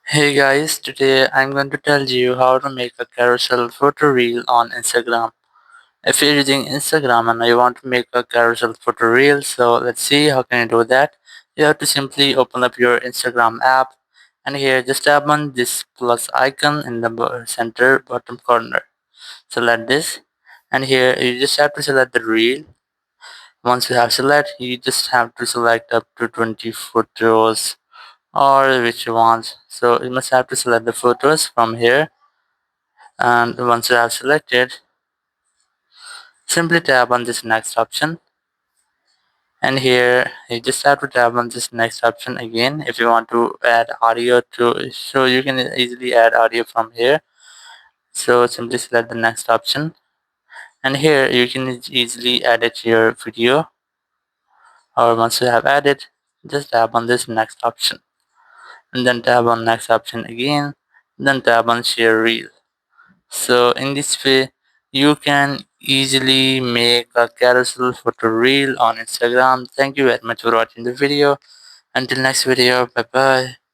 Hey guys, today I'm going to tell you how to make a carousel photo reel on Instagram. If you're using Instagram and you want to make a carousel photo reel, so let's see how can you do that. You have to simply open up your Instagram app and here just tap on this plus icon in the center bottom corner. Select this and here you just have to select the reel. Once you have select, you just have to select up to 20 photos or which ones. So you must have to select the photos from here, and once you have selected, simply tap on this next option, and here you just have to tap on this next option again if you want to add audio to, so you can easily add audio from here. So simply select the next option, and here you can easily edit your video, or once you have added, just tap on this next option and then tap on next option again, then tap on share reel. So in this way, you can easily make a carousel photo reel on Instagram. Thank you very much for watching the video. Until next video, bye bye.